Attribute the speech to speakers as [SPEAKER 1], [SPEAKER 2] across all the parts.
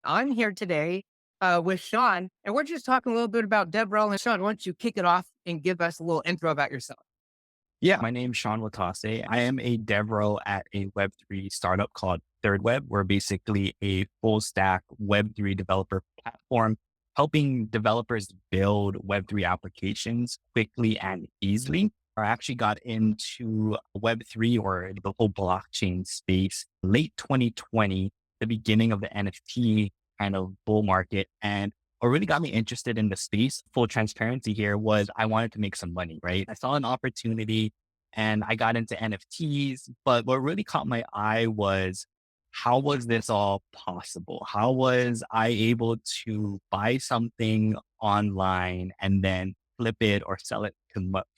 [SPEAKER 1] I'm here today with Sean, and we're just talking a little bit about DevRel. And Sean, why don't you kick it off and give us a little intro about yourself?
[SPEAKER 2] Yeah, my name's Sean Watase. I am a DevRel at a Web3 startup called Third Web. We're basically a full stack Web3 developer platform, helping developers build Web3 applications quickly and easily. I actually got into Web3 or the whole blockchain space late 2020, the beginning of the NFT kind of bull market. And what really got me interested in the space, full transparency here, was I wanted to make some money, right? I saw an opportunity and I got into NFTs. But what really caught my eye was how was this all possible? How was I able to buy something online and then flip it or sell it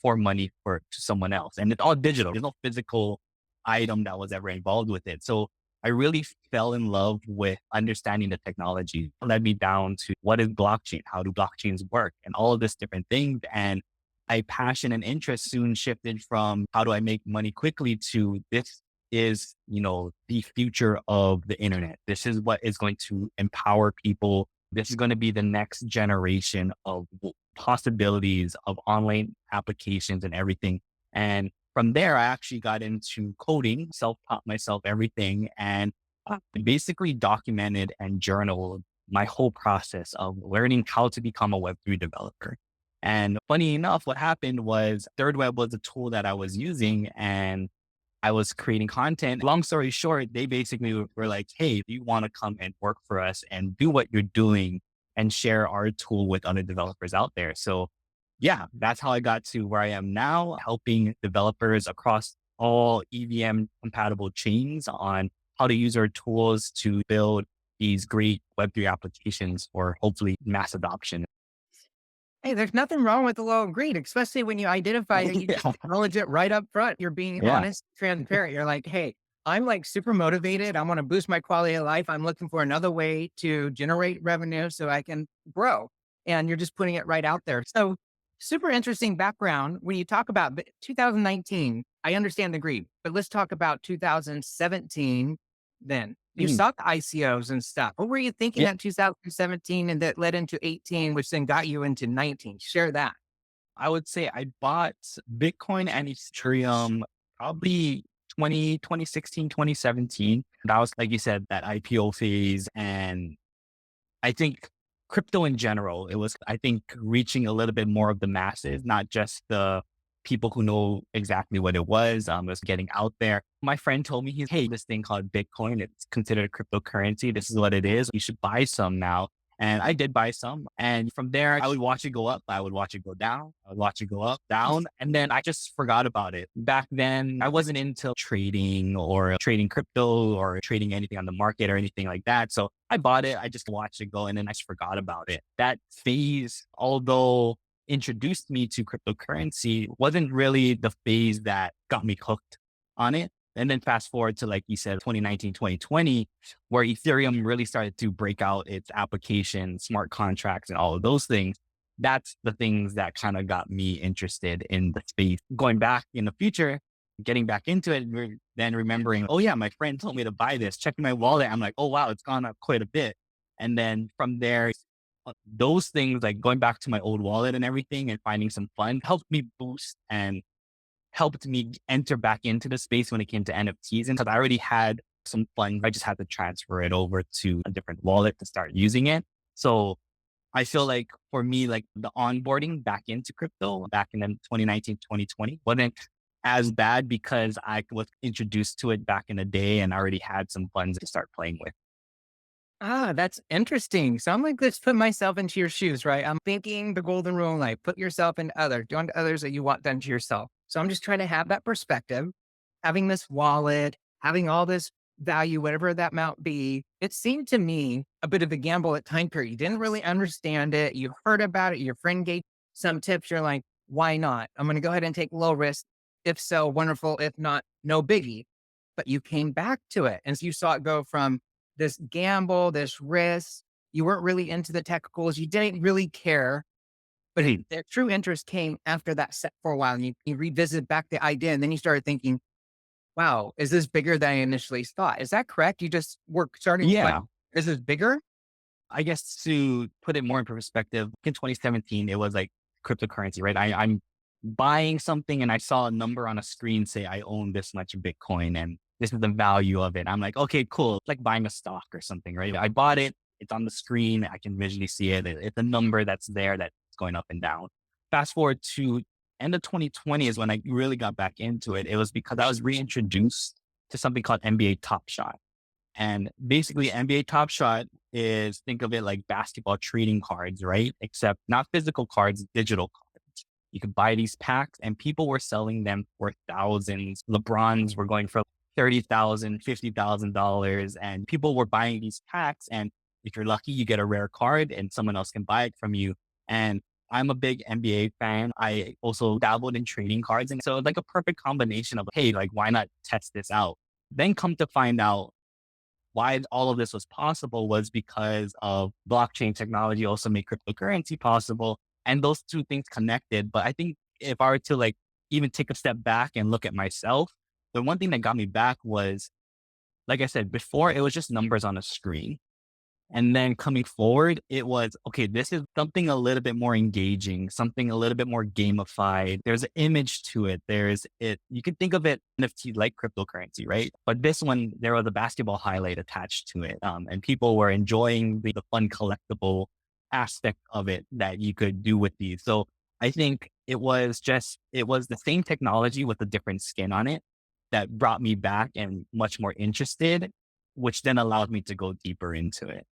[SPEAKER 2] for money to someone else? And it's all digital. There's no physical item that was ever involved with it. So I really fell in love with understanding the technology. It led me down to what is blockchain? How do blockchains work? And all of this different things. And my passion and interest soon shifted from how do I make money quickly to this is, the future of the internet. This is what is going to empower people. This is going to be the next generation of possibilities of online applications and everything. And from there, I actually got into coding, self-taught myself everything, and basically documented and journaled my whole process of learning how to become a Web3 developer. And funny enough, what happened was Third Web was a tool that I was using and I was creating content. Long story short, they basically were like, hey, do you want to come and work for us and do what you're doing and share our tool with other developers out there? So yeah, that's how I got to where I am now, helping developers across all EVM compatible chains on how to use our tools to build these great Web3 applications for hopefully mass adoption.
[SPEAKER 1] Hey, there's nothing wrong with a little greed, especially when you identify it, you just
[SPEAKER 2] Yeah.
[SPEAKER 1] acknowledge it right up front. You're being
[SPEAKER 2] Yeah.
[SPEAKER 1] honest, transparent. You're like, hey, I'm like super motivated. I want to boost my quality of life. I'm looking for another way to generate revenue so I can grow. And you're just putting it right out there. So super interesting background. When you talk about 2019, I understand the greed, but let's talk about 2017 then. You
[SPEAKER 2] Mhm.
[SPEAKER 1] saw the ICOs and stuff. What were you thinking
[SPEAKER 2] Yeah.
[SPEAKER 1] at 2017 and that led into 18, which then got you into 19? Share that.
[SPEAKER 2] I would say I bought Bitcoin and Ethereum probably 2016, 2017. That was, like you said, that IPO phase. And I think crypto in general, it was, I think, reaching a little bit more of the masses, not just the people who know exactly what it was. It was getting out there. My friend told me, hey, this thing called Bitcoin, it's considered a cryptocurrency. This is what it is. You should buy some now. And I did buy some. And from there, I would watch it go up. I would watch it go down. I would watch it go up, down. And then I just forgot about it. Back then, I wasn't into trading or trading crypto or trading anything on the market or anything like that. So I bought it. I just watched it go and then I just forgot about it. That phase, although introduced me to cryptocurrency, wasn't really the phase that got me hooked on it. And then fast forward to, like you said, 2019, 2020, where Ethereum really started to break out its application, smart contracts, and all of those things. That's the things that kind of got me interested in the space. Going back in the future, getting back into it, then remembering, oh yeah, my friend told me to buy this. Checking my wallet, I'm like, oh wow, it's gone up quite a bit. And then from there, those things like going back to my old wallet and everything and finding some fun helped me boost and helped me enter back into the space when it came to NFTs. And because I already had some funds, I just had to transfer it over to a different wallet to start using it. So I feel like for me, like the onboarding back into crypto back in 2019, 2020 wasn't as bad because I was introduced to it back in the day and I already had some funds to start playing with.
[SPEAKER 1] Ah, that's interesting. So I'm like, let's put myself into your shoes, right? I'm thinking the golden rule, like put yourself into others, do unto others that you want done to yourself. So I'm just trying to have that perspective, having this wallet, having all this value, whatever that might be. It seemed to me a bit of a gamble at time period. You didn't really understand it. You heard about it. Your friend gave some tips. You're like, why not? I'm going to go ahead and take low risk. If so, wonderful. If not, no biggie. But you came back to it. And so you saw it go from this gamble, this risk. You weren't really into the technicals. You didn't really care. But
[SPEAKER 2] Mhm.
[SPEAKER 1] the true interest came after that set for a while. And you revisited back the idea. And then you started thinking, wow, is this bigger than I initially thought? Is that correct? You just were starting like,
[SPEAKER 2] Yeah.
[SPEAKER 1] is this bigger?
[SPEAKER 2] I guess to put it more in perspective, in 2017, it was like cryptocurrency, right? I'm buying something and I saw a number on a screen say I own this much Bitcoin and this is the value of it. I'm like, okay, cool. It's like buying a stock or something, right? I bought it. It's on the screen. I can visually see it. It's a number that's there that's going up and down. Fast forward to end of 2020 is when I really got back into it. It was because I was reintroduced to something called NBA Top Shot. And basically, NBA Top Shot is, think of it like basketball trading cards, right? Except not physical cards, digital cards. You could buy these packs, and people were selling them for thousands. LeBrons were going for $30,000, $50,000, and people were buying these packs. And if you're lucky, you get a rare card, and someone else can buy it from you. And I'm a big NBA fan. I also dabbled in trading cards, and so it's like a perfect combination of, hey, like why not test this out? Then come to find out why all of this was possible was because of blockchain technology also made cryptocurrency possible, and those two things connected. But I think if I were to like even take a step back and look at myself, the one thing that got me back was, like I said before, it was just numbers on a screen. And then coming forward, it was, okay, this is something a little bit more engaging, something a little bit more gamified. There's an image to it. You can think of it NFT like cryptocurrency, right? But this one, there was a basketball highlight attached to it. And people were enjoying the fun collectible aspect of it that you could do with these. So I think it was the same technology with a different skin on it that brought me back and much more interested, which then allowed me to go deeper into it.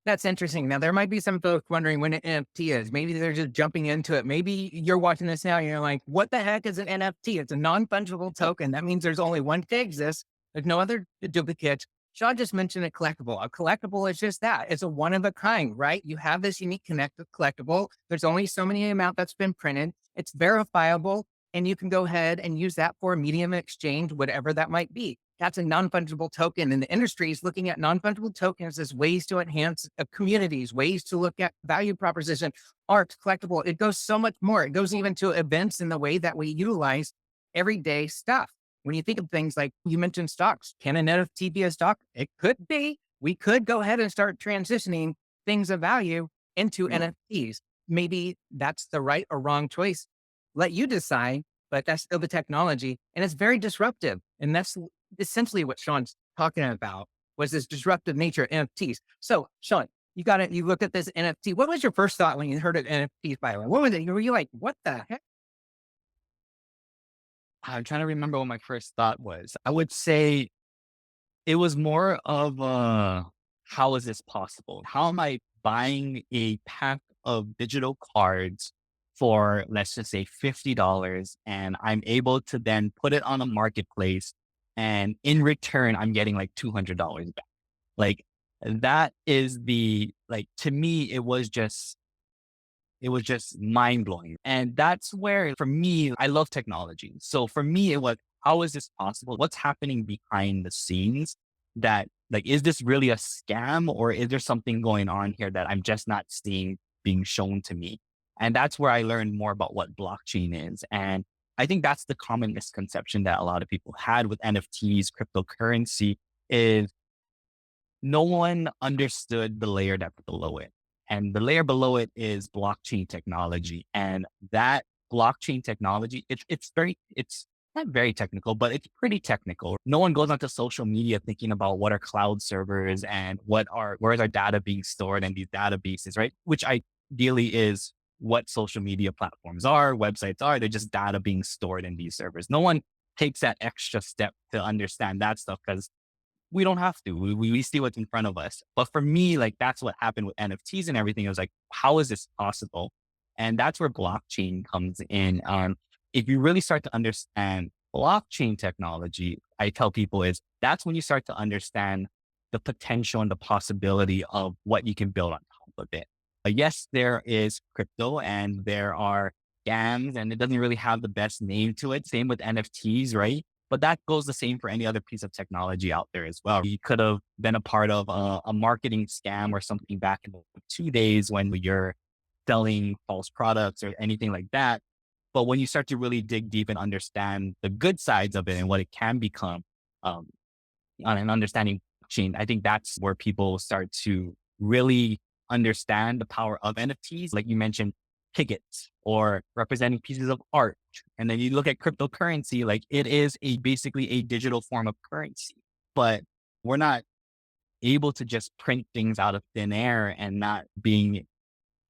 [SPEAKER 1] That's interesting. Now, there might be some folks wondering what an NFT is. Maybe they're just jumping into it. Maybe you're watching this now and you're like, what the heck is an NFT? It's a non-fungible token. That means there's only one to exist. There's no other duplicate. Sean just mentioned a collectible. A collectible is just that. It's a one of a kind, right? You have this unique collectible. There's only so many amount that's been printed. It's verifiable, and you can go ahead and use that for a medium of exchange, whatever that might be. That's a non-fungible token. And the industry is looking at non-fungible tokens as ways to enhance communities, ways to look at value proposition, art, collectible. It goes so much more. It goes even to events in the way that we utilize everyday stuff. When you think of things like you mentioned stocks, can an NFT be a stock? It could be. We could go ahead and start transitioning things of value into NFTs. Maybe that's the right or wrong choice. Let you decide, but that's still the technology. And it's very disruptive. And that's essentially what Sean's talking about, was this disruptive nature of NFTs. So Sean, you look at this NFT. What was your first thought when you heard of NFTs, by the way? What was it? Were you like, what the heck?
[SPEAKER 2] I'm trying to remember what my first thought was. I would say it was more of how is this possible? How am I buying a pack of digital cards for, let's just say, $50, and I'm able to then put it on a marketplace, and in return, I'm getting like $200 back. Like that is like, to me, it was just mind blowing. And that's where, for me, I love technology. So for me, it was, how is this possible? What's happening behind the scenes? That, like, is this really a scam, or is there something going on here that I'm just not seeing being shown to me? And that's where I learned more about what blockchain is. And I think that's the common misconception that a lot of people had with NFTs, cryptocurrency, is no one understood the layer that's below it. And the layer below it is blockchain technology. And that blockchain technology, it's not very technical, but it's pretty technical. No one goes onto social media thinking about what are cloud servers and where is our data being stored in these databases, right? Which ideally is what social media platforms are, websites are. They're just data being stored in these servers. No one takes that extra step to understand that stuff, because we don't have to. We see what's in front of us. But for me, like, that's what happened with NFTs and everything. It was like, how is this possible? And that's where blockchain comes in. If you really start to understand blockchain technology, I tell people, is that's when you start to understand the potential and the possibility of what you can build on top of it. Yes, there is crypto and there are scams, and it doesn't really have the best name to it. Same with NFTs, right? But that goes the same for any other piece of technology out there as well. You could have been a part of a marketing scam or something back in the 2 days when you're selling false products or anything like that. But when you start to really dig deep and understand the good sides of it and what it can become, on an understanding blockchain, I think that's where people start to really understand the power of NFTs, like you mentioned, tickets or representing pieces of art. And then you look at cryptocurrency, like it is basically a digital form of currency, but we're not able to just print things out of thin air and not being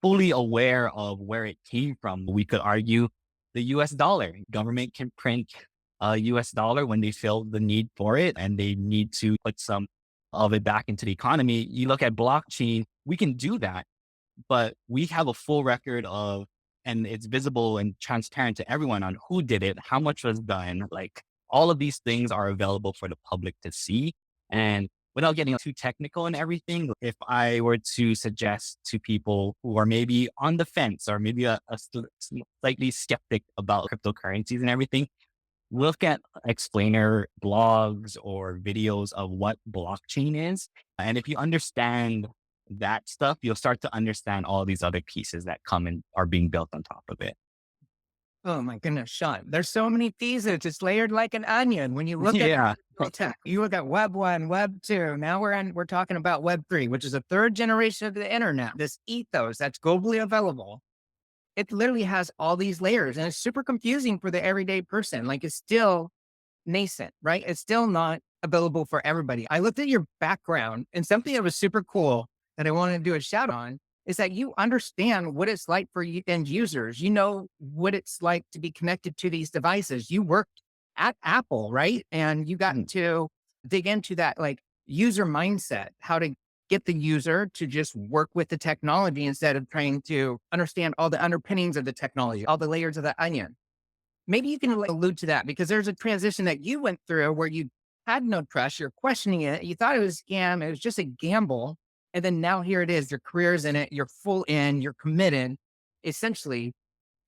[SPEAKER 2] fully aware of where it came from. We could argue the US dollar. Government can print a US dollar when they feel the need for it and they need to put some of it back into the economy. You look at blockchain, we can do that, but we have a full record of, and it's visible and transparent to everyone on who did it, how much was done. Like all of these things are available for the public to see. And without getting too technical and everything, if I were to suggest to people who are maybe on the fence or maybe slightly skeptic about cryptocurrencies and everything, look at explainer blogs or videos of what blockchain is. And if you understand that stuff, you'll start to understand all these other pieces that come and are being built on top of it.
[SPEAKER 1] Oh my goodness, Sean. There's so many pieces. It's layered like an onion. When you look at
[SPEAKER 2] Yeah.
[SPEAKER 1] tech, you look at Web 1, Web 2. Now we're talking about Web 3, which is a third generation of the internet. This ethos that's globally available. It literally has all these layers and it's super confusing for the everyday person. Like it's still nascent, right? It's still not available for everybody. I looked at your background and something that was super cool that I wanted to do a shout on is that you understand what it's like for end users. You know what it's like to be connected to these devices. You worked at Apple, right? And you got to dig into that like user mindset, how to get the user to just work with the technology instead of trying to understand all the underpinnings of the technology, all the layers of the onion. Maybe you can like, allude to that because there's a transition that you went through where you had no trust, you're questioning it, you thought it was a scam, it was just a gamble. And then now here it is, your career's in it, you're full in, you're committed. Essentially,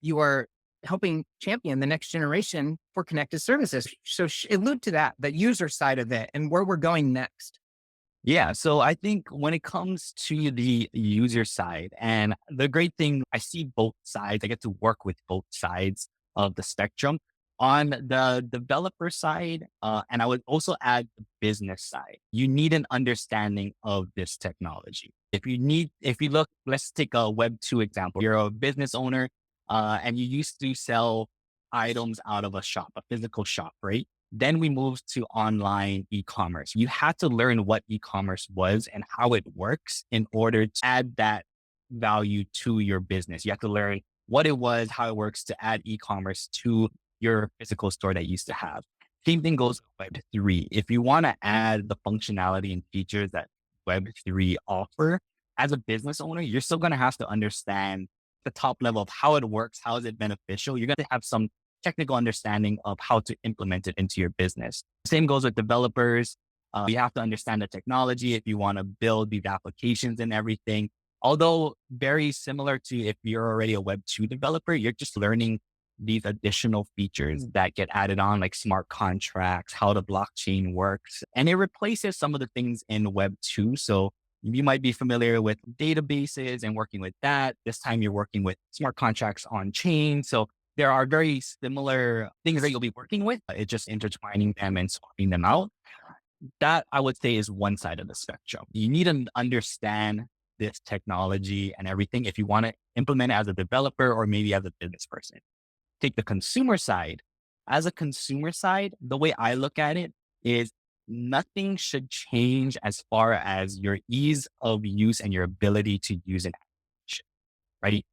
[SPEAKER 1] you are helping champion the next generation for connected services. So allude to that, the user side of it and where we're going next.
[SPEAKER 2] Yeah. So I think when it comes to the user side, and the great thing, I see both sides. I get to work with both sides of the spectrum. On the developer side, and I would also add the business side, you need an understanding of this technology. If you look, let's take a Web 2 example. You're a business owner, and you used to sell items out of a shop, a physical shop, right? Then we moved to online e-commerce. You had to learn what e-commerce was and how it works in order to add that value to your business. You have to learn what it was, how it works to add e-commerce to your physical store that you used to have. Same thing goes with Web3. If you want to add the functionality and features that Web3 offer, as a business owner, you're still going to have to understand the top level of how it works, how is it beneficial. You're going to have some technical understanding of how to implement it into your business. Same goes with developers. You have to understand the technology if you want to build these applications and everything. Although very similar to if you're already a Web 2 developer, you're just learning these additional features that get added on, like smart contracts, how the blockchain works, and it replaces some of the things in Web 2. So you might be familiar with databases and working with that. This time you're working with smart contracts on chain. So there are very similar things that you'll be working with. It's just intertwining them and swapping them out. That I would say is one side of the spectrum. You need to understand this technology and everything if you want to implement it as a developer or maybe as a business person. Take the consumer side. As a consumer side, the way I look at it is nothing should change as far as your ease of use and your ability to use an application, right?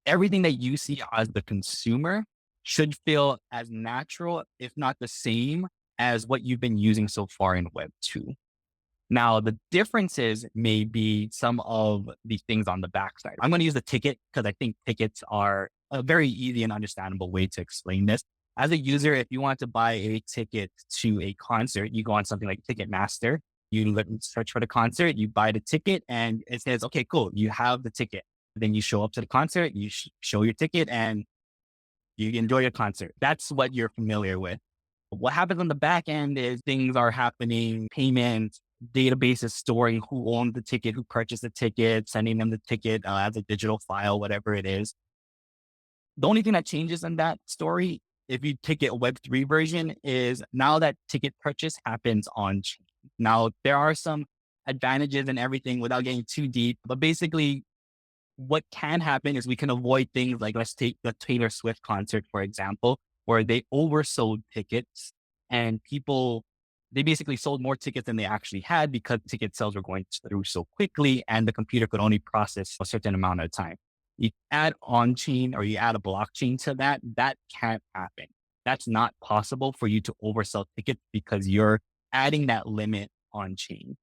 [SPEAKER 2] Everything that you see as the consumer should feel as natural, if not the same as what you've been using so far in Web 2. Now, the differences may be some of the things on the backside. I'm going to use the ticket because I think tickets are a very easy and understandable way to explain this. As a user, if you want to buy a ticket to a concert, you go on something like Ticketmaster, search for the concert, you buy the ticket, and it says, okay, cool, you have the ticket. Then you show up to the concert, you show your ticket, and you enjoy your concert. That's what you're familiar with. What happens on the back end is things are happening, payments, databases storing who owned the ticket, who purchased the ticket, sending them the ticket as a digital file, whatever it is. The only thing that changes in that story, if you take it a Web 3 version, is now that ticket purchase happens on chain. Now, there are some advantages and everything without getting too deep. But basically, what can happen is we can avoid things like, let's take the Taylor Swift concert, for example, where they oversold tickets and they basically sold more tickets than they actually had because ticket sales were going through so quickly and the computer could only process a certain amount of time. You add on chain or you add a blockchain to that, that can't happen. That's not possible for you to oversell tickets because you're adding that limit on chain.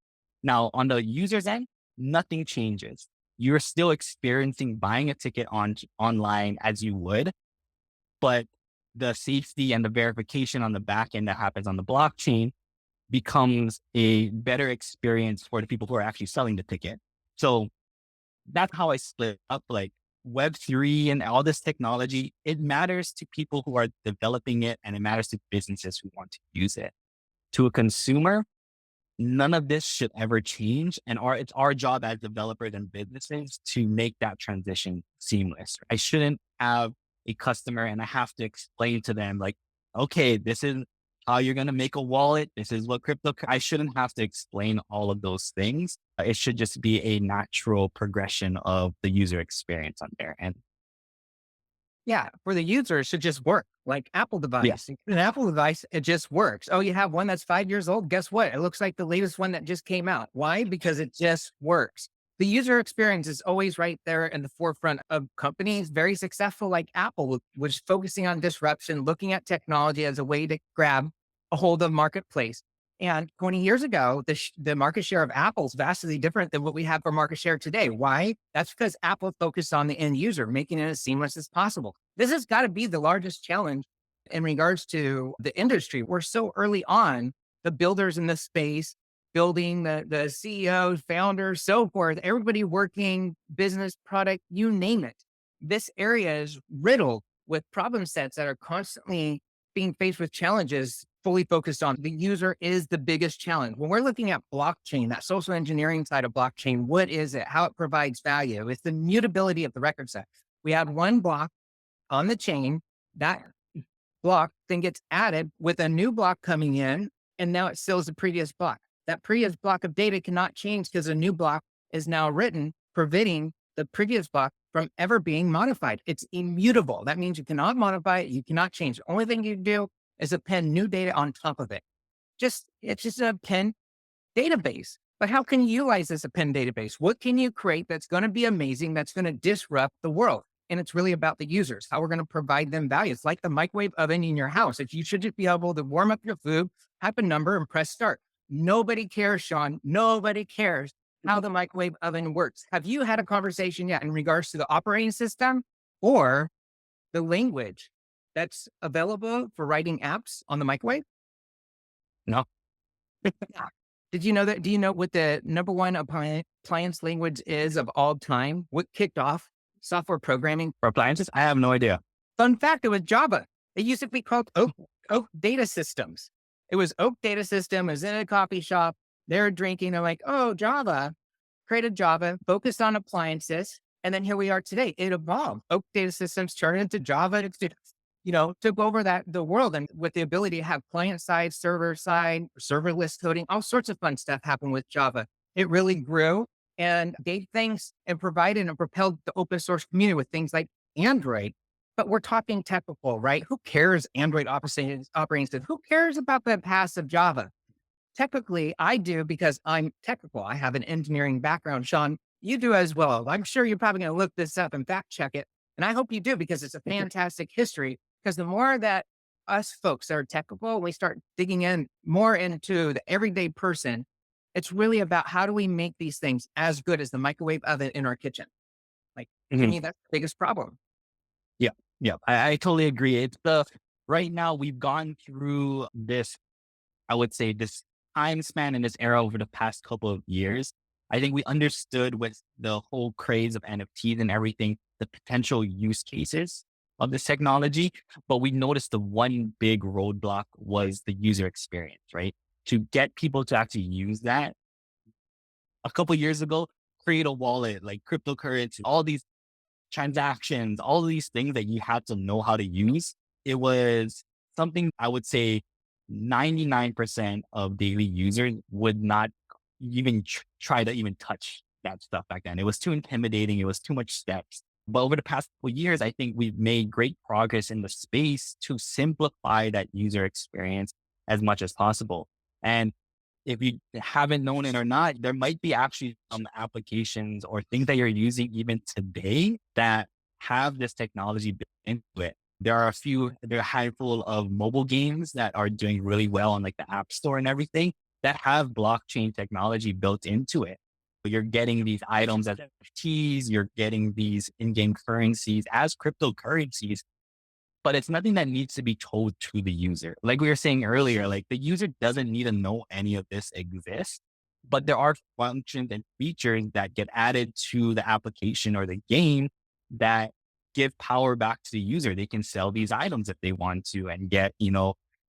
[SPEAKER 2] Now, on the user's end, nothing changes. You're still experiencing buying a ticket online as you would, but the safety and the verification on the back end that happens on the blockchain becomes a better experience for the people who are actually selling the ticket. So that's how I split up like Web3 and all this technology. It matters to people who are developing it and it matters to businesses who want to use it. To a consumer, none of this should ever change. And it's our job as developers and businesses to make that transition seamless. I shouldn't have a customer and I have to explain to them like, okay, this is how you're going to make a wallet. This is what I shouldn't have to explain all of those things. It should just be a natural progression of the user experience on there. And
[SPEAKER 1] Yeah, for the user, it should just work like Apple
[SPEAKER 2] yeah,
[SPEAKER 1] device. An Apple device, it just works. Oh, you have one that's 5 years old. Guess what? It looks like the latest one that just came out. Why? Because it just works. The user experience is always right there in the forefront of companies, very successful like Apple, which is focusing on disruption, looking at technology as a way to grab a hold of marketplace. And 20 years ago, the market share of Apple is vastly different than what we have for market share today. Why? That's because Apple focused on the end user, making it as seamless as possible. This has got to be the largest challenge in regards to the industry. We're so early on, the builders in this space, building the CEOs, founders, so forth, everybody working, business, product, you name it. This area is riddled with problem sets that are constantly being faced with challenges fully focused on the user is the biggest challenge. When we're looking at blockchain, that social engineering side of blockchain, what is it? How it provides value? It's the mutability of the record set. We have one block on the chain, that block then gets added with a new block coming in, and now it steals the previous block. That previous block of data cannot change because a new block is now written, preventing the previous block from ever being modified. It's immutable. That means you cannot modify it. You cannot change. The only thing you do is append new data on top of it. It's just an append database. But how can you utilize this append database? What can you create that's going to be amazing, that's going to disrupt the world? And it's really about the users, how we're going to provide them value. It's like the microwave oven in your house. If you should just be able to warm up your food, type a number and press start. Nobody cares, Sean. Nobody cares how the microwave oven works. Have you had a conversation yet in regards to the operating system or the language that's available for writing apps on the microwave?
[SPEAKER 2] no,
[SPEAKER 1] Yeah. Did you know that? Do you know what the number one appliance language is of all time? What kicked off software programming?
[SPEAKER 2] for appliances, I have no idea.
[SPEAKER 1] Fun fact, it was Java. It used to be called Oak Data Systems. It was Oak Data System. It was in a coffee shop. They're drinking. They're like, oh, Java. Created Java, focused on appliances. And then here we are today. It evolved. Oak Data Systems turned into Java. Took over the world, and with the ability to have client side, serverless coding, all sorts of fun stuff happened with Java. It really grew and gave things and provided and propelled the open source community with things like Android. But we're talking technical, right? Who cares Android operating system? Who cares about the past of Java? Technically, I do because I'm technical. I have an engineering background. Sean, you do as well. I'm sure you're probably going to look this up and fact check it. And I hope you do because it's a fantastic history. Because the more that us folks that are technical, we start digging in more into the everyday person, it's really about how do we make these things as good as the microwave oven in our kitchen? Like, to
[SPEAKER 2] Mhm.
[SPEAKER 1] me, that's the biggest problem.
[SPEAKER 2] Yeah, yeah, I totally agree. Right now we've gone through this, I would say, this time span in this era over the past couple of years. I think we understood with the whole craze of NFTs and everything, the potential use cases of this technology, but we noticed the one big roadblock was the user experience, right? To get people to actually use that a couple years ago, create a wallet, like cryptocurrency, all these transactions, all these things that you had to know how to use. It was something I would say 99% of daily users would not even try to even touch that stuff back then. It was too intimidating. It was too much steps. But over the past couple years, I think we've made great progress in the space to simplify that user experience as much as possible. And if you haven't known it or not, there might be actually some applications or things that you're using even today that have this technology built into it. There are a handful of mobile games that are doing really well on like the App Store and everything that have blockchain technology built into it. You're getting these items as NFTs, you're getting these in-game currencies as cryptocurrencies, but it's nothing that needs to be told to the user. Like we were saying earlier, like the user doesn't need to know any of this exists, but there are functions and features that get added to the application or the game that give power back to the user. They can sell these items if they want to and get,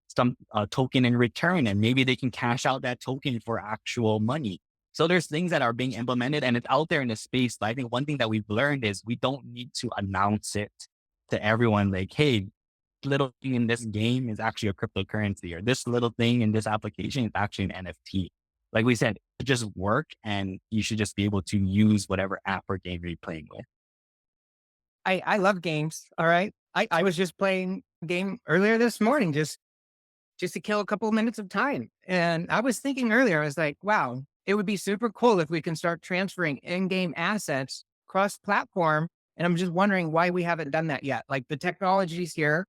[SPEAKER 2] some token in return, and maybe they can cash out that token for actual money. So there's things that are being implemented and it's out there in the space. But I think one thing that we've learned is we don't need to announce it to everyone like, hey, little thing in this game is actually a cryptocurrency, or this little thing in this application is actually an NFT. Like we said, it just work and you should just be able to use whatever app or game you're playing with.
[SPEAKER 1] I love games. All right. I was just playing a game earlier this morning, just to kill a couple of minutes of time. And I was thinking earlier, I was like, wow, it would be super cool if we can start transferring in-game assets cross platform. And I'm just wondering why we haven't done that yet. Like the technology's here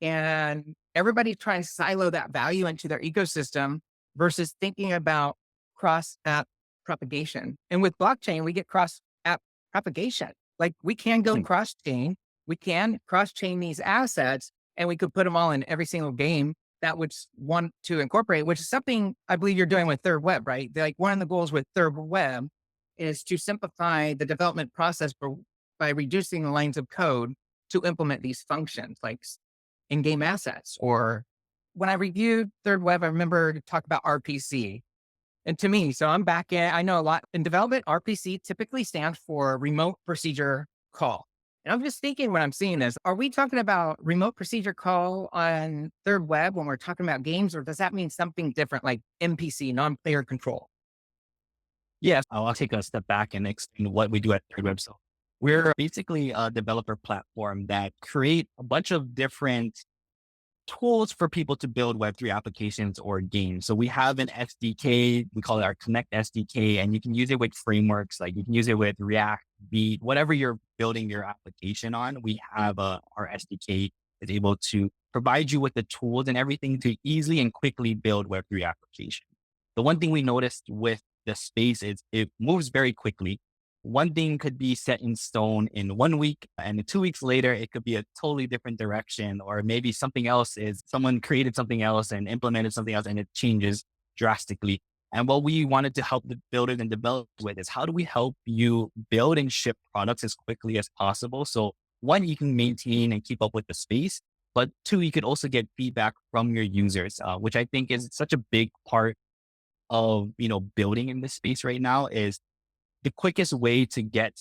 [SPEAKER 1] and everybody trying to silo that value into their ecosystem versus thinking about cross app propagation. And with blockchain, we get cross app propagation. Like we can go
[SPEAKER 2] Hmm.
[SPEAKER 1] cross chain, we can cross chain these assets and we could put them all in every single game that would want to incorporate, which is something I believe you're doing with Third Web, right? Like one of the goals with Third Web is to simplify the development process by reducing the lines of code to implement these functions like in-game assets. Or when I reviewed Third Web, I remember to talk about RPC. And to me, so I'm back in, I know a lot in development, RPC typically stands for remote procedure call. And I'm just thinking when I'm seeing this, are we talking about remote procedure call on Third Web when we're talking about games, or does that mean something different like MPC, non-player control?
[SPEAKER 2] Yes, I'll take a step back and explain what we do at Third Web. So we're basically a developer platform that create a bunch of different tools for people to build Web3 applications or games. So we have an SDK, we call it our Connect SDK, and you can use it with frameworks, like you can use it with React, Vite, whatever you're building your application on. We have our SDK is able to provide you with the tools and everything to easily and quickly build Web3 applications. The one thing we noticed with the space is it moves very quickly. One thing could be set in stone in 1 week, and 2 weeks later, it could be a totally different direction, or maybe something else is someone created something else and implemented something else and it changes drastically. And what we wanted to help the builders and developers with is how do we help you build and ship products as quickly as possible? So one, you can maintain and keep up with the space, but two, you could also get feedback from your users, which I think is such a big part of, building in this space right now is the quickest way to get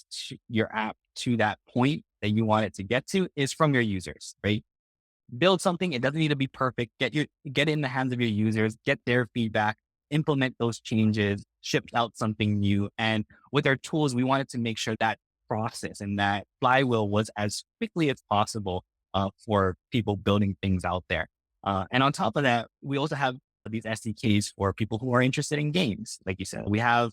[SPEAKER 2] your app to that point that you want it to get to is from your users, right? Build something. It doesn't need to be perfect. Get it in the hands of your users, get their feedback, implement those changes, ship out something new. And with our tools, we wanted to make sure that process and that flywheel was as quickly as possible for people building things out there. And on top of that, we also have these SDKs for people who are interested in games. Like you said, we have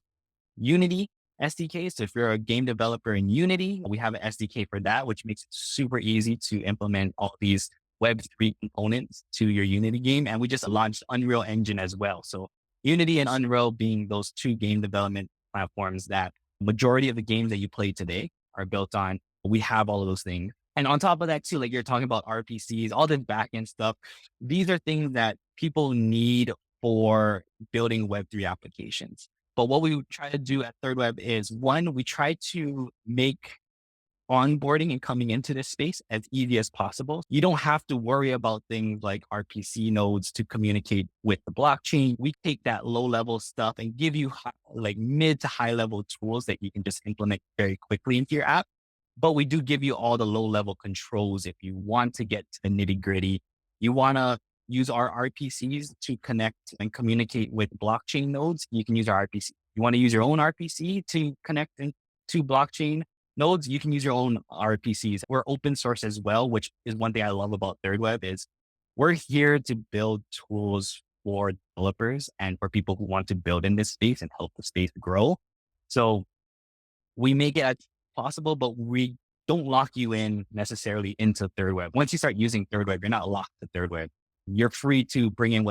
[SPEAKER 2] Unity SDK. So if you're a game developer in Unity, we have an SDK for that, which makes it super easy to implement all these Web3 components to your Unity game. And we just launched Unreal Engine as well. So Unity and Unreal being those two game development platforms that majority of the games that you play today are built on. We have all of those things. And on top of that too, like you're talking about RPCs, all this backend stuff, these are things that people need for building Web3 applications. But what we try to do at Third Web is one, we try to make onboarding and coming into this space as easy as possible. You don't have to worry about things like RPC nodes to communicate with the blockchain. We take that low level stuff and give you like mid to high level tools that you can just implement very quickly into your app. But we do give you all the low level controls if you want to get to the nitty gritty. You want to use our RPCs to connect and communicate with blockchain nodes. You can use our RPC You want to use your own RPC to connect into blockchain nodes, you can use your own RPCs. We're open source as well, which is one thing I love about Third Web is we're here to build tools for developers and for people who want to build in this space and help the space grow. So we make it as possible, but we don't lock you in necessarily into Third Web. Once you start using Third Web, you're not locked to Third Web. You're free to bring in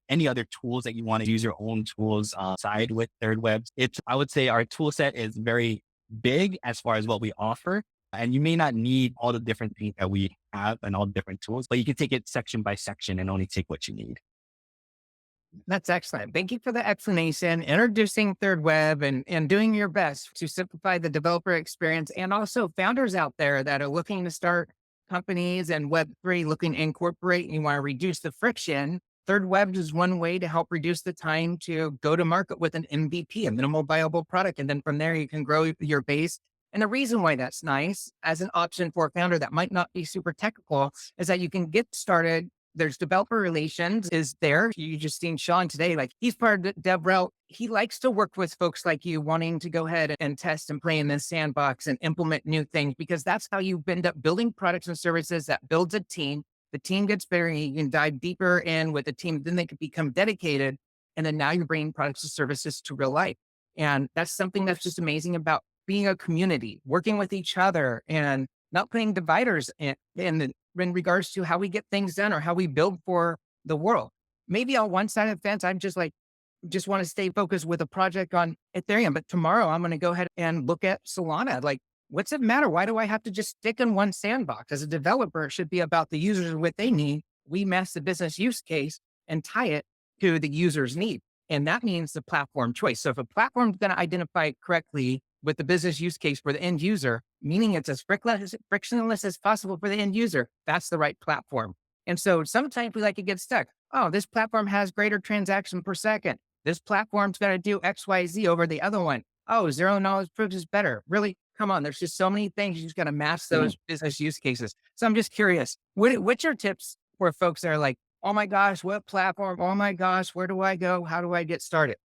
[SPEAKER 2] any other tools that you want to use your own tools side with Third Web. I would say our tool set is very big as far as what we offer. And you may not need all the different things that we have and all the different tools, but you can take it section by section and only take what you need.
[SPEAKER 1] That's excellent. Thank you for the explanation, introducing Third Web and doing your best to simplify the developer experience, and also founders out there that are looking to start companies and Web3 looking to incorporate and you want to reduce the friction. Third Web is one way to help reduce the time to go to market with an MVP, a minimal viable product. And then from there, you can grow your base. And the reason why that's nice as an option for a founder that might not be super technical is that you can get started. There's developer relations is there. You just seen Sean today, like he's part of DevRel. He likes to work with folks like you wanting to go ahead and test and play in this sandbox and implement new things, because that's how you end up building products and services that builds a team. The team gets better and you can dive deeper in with the team. Then they can become dedicated. And then now you're bringing products and services to real life. And that's something that's just amazing about being a community, working with each other and not putting dividers in regards to how we get things done or how we build for the world. Maybe on one side of the fence, I'm just want to stay focused with a project on Ethereum, but tomorrow I'm going to go ahead and look at Solana. Like, what's it matter? Why do I have to just stick in one sandbox? As a developer, it should be about the users and what they need. We match the business use case and tie it to the user's need. And that means the platform choice. So if a platform is going to identify correctly with the business use case for the end user, meaning it's as frictionless as possible for the end user, that's the right platform. And so sometimes we like to get stuck. Oh, this platform has greater transaction per second. This platform's got to do X, Y, Z over the other one. Oh, zero knowledge proofs is better. Really? Come on. There's just so many things. You just got to match those business use cases. So I'm just curious, what's your tips for folks that are like, oh my gosh, what platform? Oh my gosh, where do I go? How do I get started?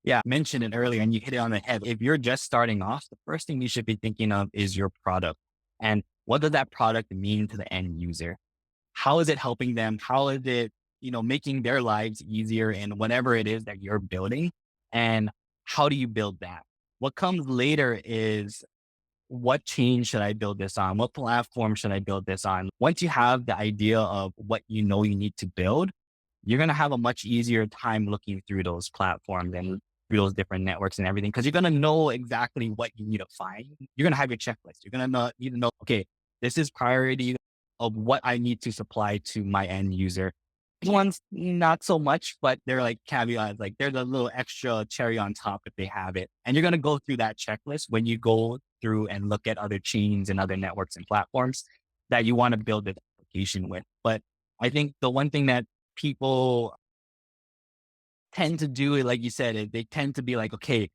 [SPEAKER 2] Yeah, I mentioned it earlier and you hit it on the head. If you're just starting off, the first thing you should be thinking of is your product. And what does that product mean to the end user? How is it helping them? How is it, making their lives easier in whatever it is that you're building? And how do you build that? What comes later is what chain should I build this on? What platform should I build this on? Once you have the idea of what you know you need to build, you're going to have a much easier time looking through those platforms and through those different networks and everything, because you're going to know exactly what you need to find. You're going to have your checklist. You're going to need to know, okay, this is priority of what I need to supply to my end user. These ones, not so much, but they're like caveats, like there's a little extra cherry on top if they have it. And you're going to go through that checklist when you go through and look at other chains and other networks and platforms that you want to build this application with. But I think the one thing that people tend to do, like you said, they tend to be like, okay,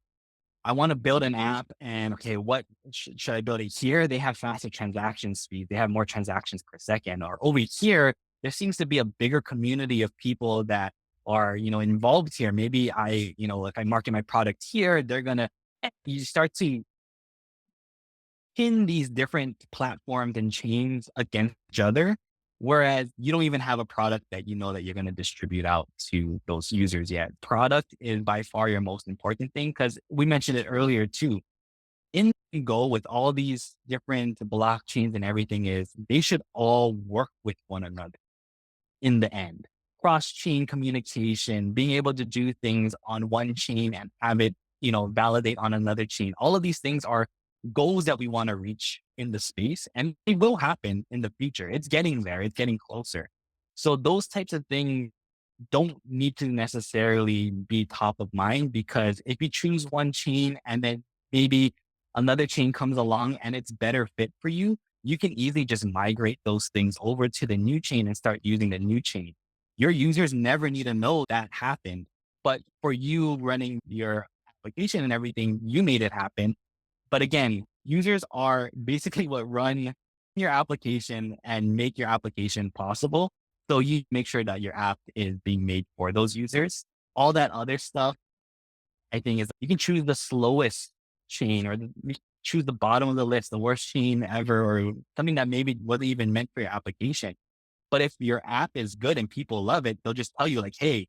[SPEAKER 2] I want to build an app and okay, what should I build it here? They have faster transaction speed. They have more transactions per second. Or over here, there seems to be a bigger community of people that are, involved here. Maybe if I market my product here, you start to pin these different platforms and chains against each other. Whereas you don't even have a product that you know that you're going to distribute out to those users yet. Product is by far your most important thing, because we mentioned it earlier too. In the goal with all these different blockchains and everything is they should all work with one another in the end. Cross-chain communication, being able to do things on one chain and have it, validate on another chain. All of these things are goals that we want to reach in the space, and it will happen in the future. It's getting there. It's getting closer. So those types of things don't need to necessarily be top of mind, because if you choose one chain and then maybe another chain comes along and it's better fit for you, you can easily just migrate those things over to the new chain and start using the new chain. Your users never need to know that happened, but for you running your application and everything, you made it happen. But again, users are basically what run your application and make your application possible. So you make sure that your app is being made for those users. All that other stuff I think, is you can choose the slowest chain or you choose the bottom of the list, the worst chain ever, or something that maybe wasn't even meant for your application. But if your app is good and people love it, they'll just tell you like, hey,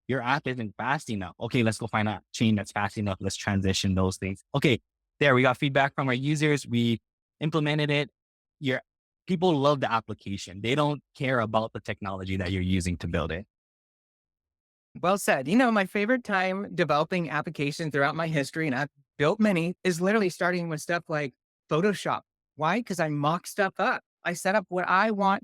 [SPEAKER 2] your app isn't fast enough. Okay, let's go find a chain that's fast enough. Let's transition those things. Okay, there we got feedback from our users. We implemented it. Your people love the application. They don't care about the technology that you're using to build it.
[SPEAKER 1] Well said. You know, my favorite time developing applications throughout my history, and I've built many, is literally starting with stuff like Photoshop. Why? Because I mock stuff up. I set up what I want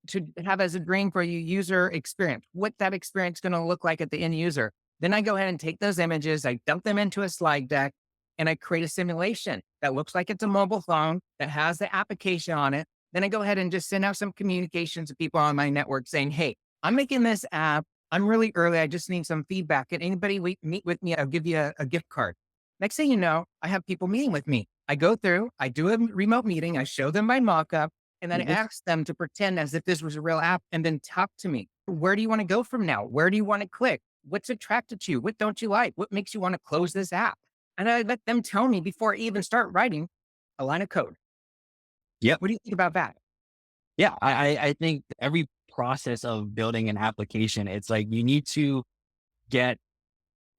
[SPEAKER 1] to have as a dream for you user experience, what that experience is going to look like at the end user. Then I go ahead and take those images, I dump them into a slide deck, and I create a simulation that looks like it's a mobile phone that has the application on it. Then I go ahead and just send out some communications to people on my network saying, hey, I'm making this app. I'm really early. I just need some feedback. Can anybody meet with me? I'll give you a gift card. Next thing you know, I have people meeting with me. I go through, I do a remote meeting, I show them my mockup, and then I
[SPEAKER 2] Mhm.
[SPEAKER 1] ask them to pretend as if this was a real app and then talk to me. Where do you want to go from now? Where do you want to click? What's attracted to you? What don't you like? What makes you want to close this app? And I let them tell me before I even start writing a line of code.
[SPEAKER 2] Yep.
[SPEAKER 1] What do you think about that?
[SPEAKER 2] Yeah. I think every process of building an application, it's like you need to get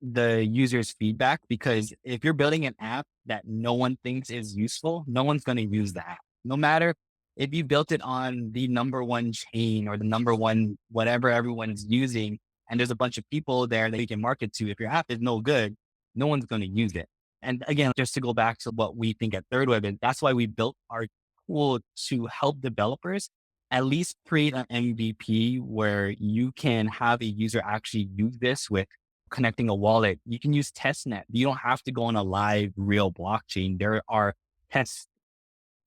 [SPEAKER 2] the user's feedback, because if you're building an app that no one thinks is useful, no one's going to use the app. No matter if you built it on the number one chain or the number one, whatever everyone's using, and there's a bunch of people there that you can market to. If your app is no good, no one's going to use it. And again, just to go back to what we think at Third Web, and that's why we built our tool to help developers at least create an MVP where you can have a user actually use this with connecting a wallet. You can use testnet. You don't have to go on a live real blockchain. There are test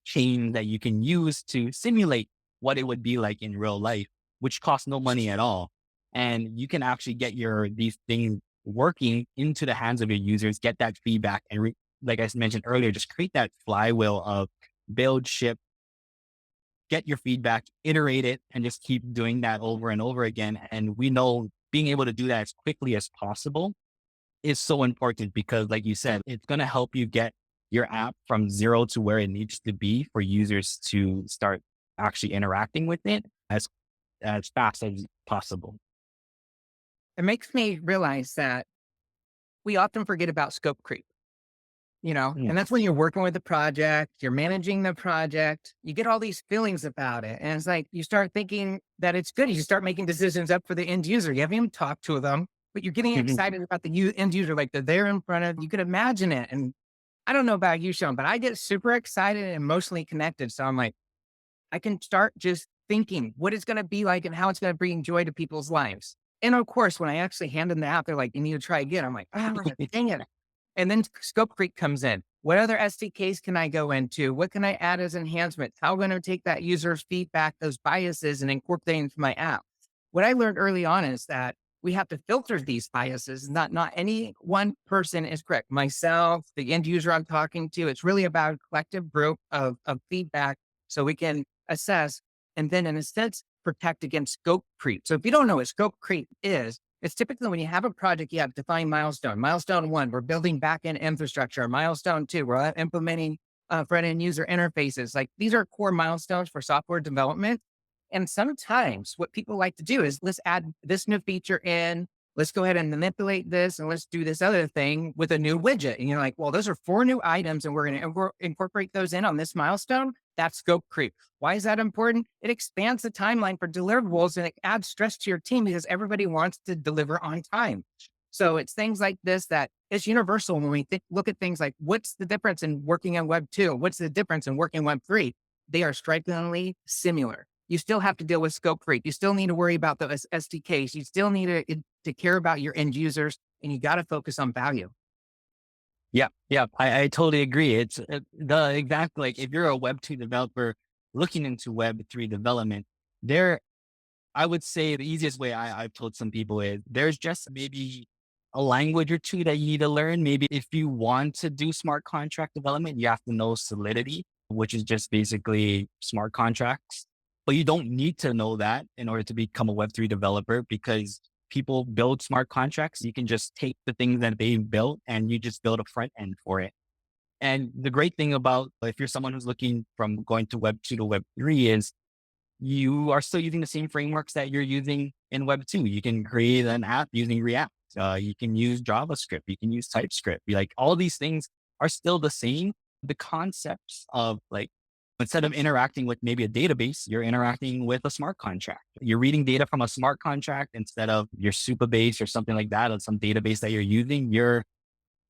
[SPEAKER 2] chains that you can use to simulate what it would be like in real life, which costs no money at all. And you can actually get these things working into the hands of your users, get that feedback, and like I mentioned earlier, just create that flywheel of build, ship, get your feedback, iterate it, and just keep doing that over and over again. And we know being able to do that as quickly as possible is so important, because like you said, it's going to help you get your app from zero to where it needs to be for users to start actually interacting with it as fast as possible.
[SPEAKER 1] It makes me realize that we often forget about scope creep.
[SPEAKER 2] Yeah.
[SPEAKER 1] And that's when you're working with the project, you're managing the project, you get all these feelings about it. And it's like you start thinking that it's good. You start making decisions up for the end user. You haven't even talked to them, but you're getting
[SPEAKER 2] Mhm.
[SPEAKER 1] excited about the end user, like they're there in front of you. Could imagine it. And I don't know about you, Sean, but I get super excited and emotionally connected. So I'm like, I can start just thinking what it's going to be like and how it's going to bring joy to people's lives. And of course, when I actually hand them the app, they're like, you need to try again. I'm like, oh, dang it. And then scope creep comes in. What other SDKs can I go into? What can I add as enhancements? How am I going to take that user's feedback, those biases, and incorporate into my app? What I learned early on is that we have to filter these biases. Not any one person is correct. Myself, the end user I'm talking to, it's really about a collective group of feedback so we can assess and then in a sense protect against scope creep. So if you don't know what scope creep is, it's typically when you have a project, you have defined milestone. Milestone one, we're building backend infrastructure. Milestone two, we're implementing front end user interfaces. Like these are core milestones for software development. And sometimes what people like to do is let's add this new feature in. Let's go ahead and manipulate this and let's do this other thing with a new widget. And you're like, well, those are four new items and we're going to incorporate those in on this milestone. That's scope creep. Why is that important? It expands the timeline for deliverables and it adds stress to your team because everybody wants to deliver on time. So it's things like this that it's universal when we look at things like what's the difference in working on Web 2? What's the difference in working Web 3? They are strikingly similar. You still have to deal with scope creep. You still need to worry about the SDKs. You still need to care about your end users and you got to focus on value.
[SPEAKER 2] Yeah. Yeah. I totally agree. It's the exact, like if you're a Web2 developer looking into Web3 development, there I would say the easiest way I've told some people is there's just maybe a language or two that you need to learn. Maybe if you want to do smart contract development, you have to know Solidity, which is just basically smart contracts. But you don't need to know that in order to become a Web3 developer, because people build smart contracts, you can just take the things that they built and you just build a front end for it. And the great thing about if you're someone who's looking from going to Web 2 to Web 3 is you are still using the same frameworks that you're using in Web 2. You can create an app using React. You can use JavaScript. You can use TypeScript. Like all these things are still the same. The concepts of like, instead of interacting with maybe a database, you're interacting with a smart contract. You're reading data from a smart contract instead of your Supabase or something like that, or some database that you're using. You're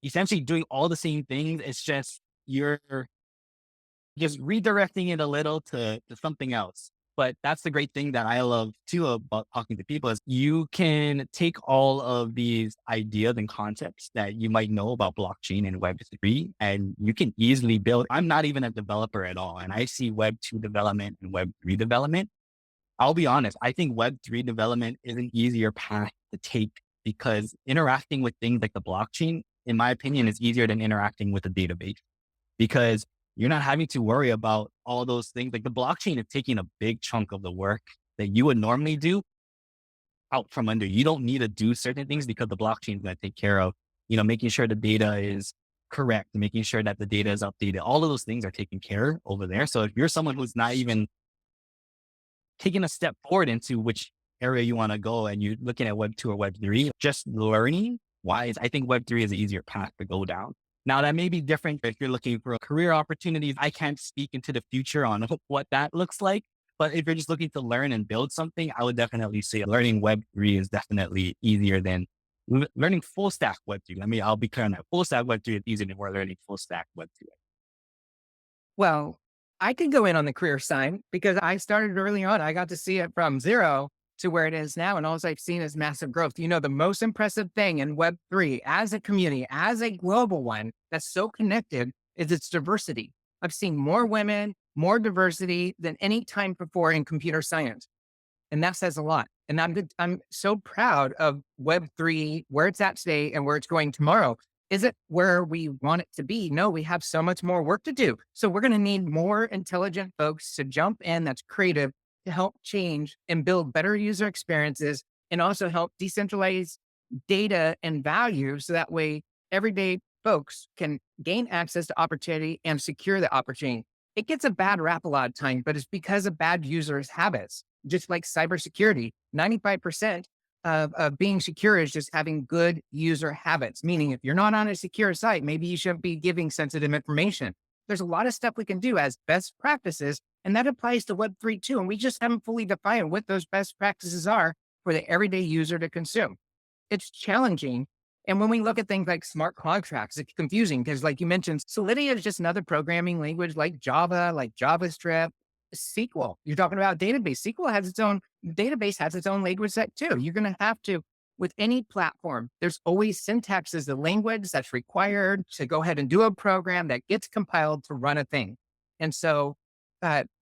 [SPEAKER 2] essentially doing all the same things. It's just you're just redirecting it a little to something else. But that's the great thing that I love too about talking to people is you can take all of these ideas and concepts that you might know about blockchain and Web3, and you can easily build. I'm not even a developer at all. And I see Web2 development and Web3 development. I'll be honest, I think Web3 development is an easier path to take because interacting with things like the blockchain, in my opinion, is easier than interacting with a database because you're not having to worry about all those things. Like the blockchain is taking a big chunk of the work that you would normally do out from under. You don't need to do certain things because the blockchain is going to take care of, making sure the data is correct, making sure that the data is updated. All of those things are taken care of over there. So if you're someone who's not even taking a step forward into which area you want to go and you're looking at Web 2 or Web 3, just learning wise, I think Web 3 is an easier path to go down. Now, that may be different if you're looking for career opportunities. I can't speak into the future on what that looks like. But if you're just looking to learn and build something, I would definitely say learning Web3 is definitely easier than learning full stack Web3. I'll be clear on that. Full stack Web3 is easier than we're learning full stack Web2.
[SPEAKER 1] Well, I could go in on the career side because I started early on. I got to see it from zero to where it is now. And all I've seen is massive growth. The most impressive thing in Web3 as a community, as a global one that's so connected is its diversity. I've seen more women, more diversity than any time before in computer science. And that says a lot. And I'm so proud of Web3, where it's at today and where it's going tomorrow. Is it where we want it to be? No, we have so much more work to do. So we're going to need more intelligent folks to jump in that's creative to help change and build better user experiences and also help decentralize data and value. So that way, everyday folks can gain access to opportunity and secure the opportunity. It gets a bad rap a lot of times, but it's because of bad users' habits, just like cybersecurity. 95% of being secure is just having good user habits, meaning if you're not on a secure site, maybe you shouldn't be giving sensitive information. There's a lot of stuff we can do as best practices, and that applies to Web3 too. And we just haven't fully defined what those best practices are for the everyday user to consume. It's challenging. And when we look at things like smart contracts, it's confusing because, like you mentioned, Solidity is just another programming language like Java, like JavaScript, SQL. You're talking about database. SQL has its own database, has its own language set too. You're going to have to, with any platform, there's always syntax as the language that's required to go ahead and do a program that gets compiled to run a thing. And so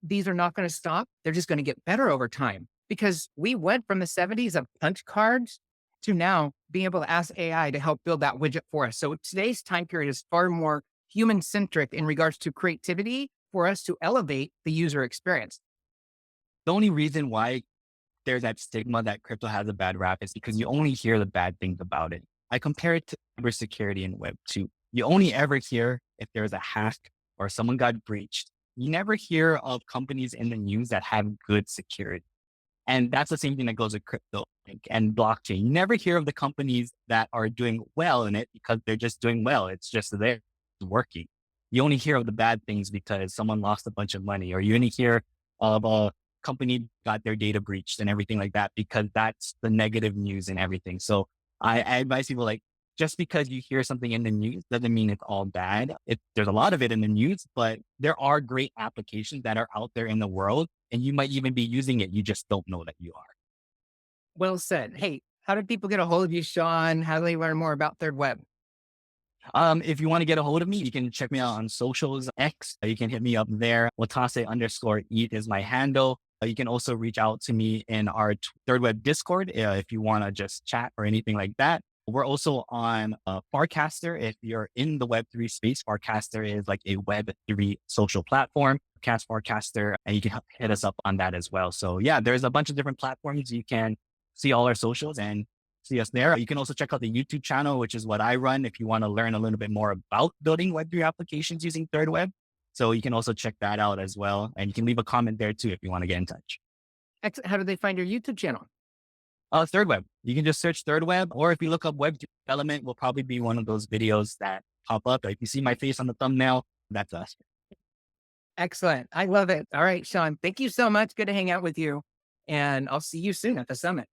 [SPEAKER 1] these are not going to stop. They're just going to get better over time because we went from the 70s of punch cards to now being able to ask AI to help build that widget for us. So today's time period is far more human centric in regards to creativity for us to elevate the user experience.
[SPEAKER 2] The only reason why there's that stigma that crypto has a bad rap is because you only hear the bad things about it. I compare it to cybersecurity in Web 2. You only ever hear if there's a hack or someone got breached. You never hear of companies in the news that have good security. And that's the same thing that goes with crypto and blockchain. You never hear of the companies that are doing well in it because they're just doing well. It's just there, it's working. You only hear of the bad things because someone lost a bunch of money, or you only hear of a company got their data breached and everything like that because that's the negative news and everything. So I advise people like, just because you hear something in the news doesn't mean it's all bad. There's a lot of it in the news, but there are great applications that are out there in the world, and you might even be using it. You just don't know that you are.
[SPEAKER 1] Well said. Hey, how do people get a hold of you, Sean? How do they learn more about Third Web?
[SPEAKER 2] If you want to get a hold of me, you can check me out on socials, X. You can hit me up there. Watase_eat is my handle. You can also reach out to me in our Third Web Discord if you want to just chat or anything like that. We're also on Farcaster. If you're in the Web3 space, Farcaster is like a Web3 social platform. Cast Farcaster, and you can hit us up on that as well. So yeah, there's a bunch of different platforms. You can see all our socials and see us there. You can also check out the YouTube channel, which is what I run if you want to learn a little bit more about building Web3 applications using Third Web. So you can also check that out as well. And you can leave a comment there too if you want to get in touch.
[SPEAKER 1] How do they find your YouTube channel?
[SPEAKER 2] Third Web. You can just search Third Web, or if you look up Web development, will probably be one of those videos that pop up. If you see my face on the thumbnail, that's us.
[SPEAKER 1] Excellent. I love it. All right, Sean, thank you so much. Good to hang out with you. And I'll see you soon at the summit.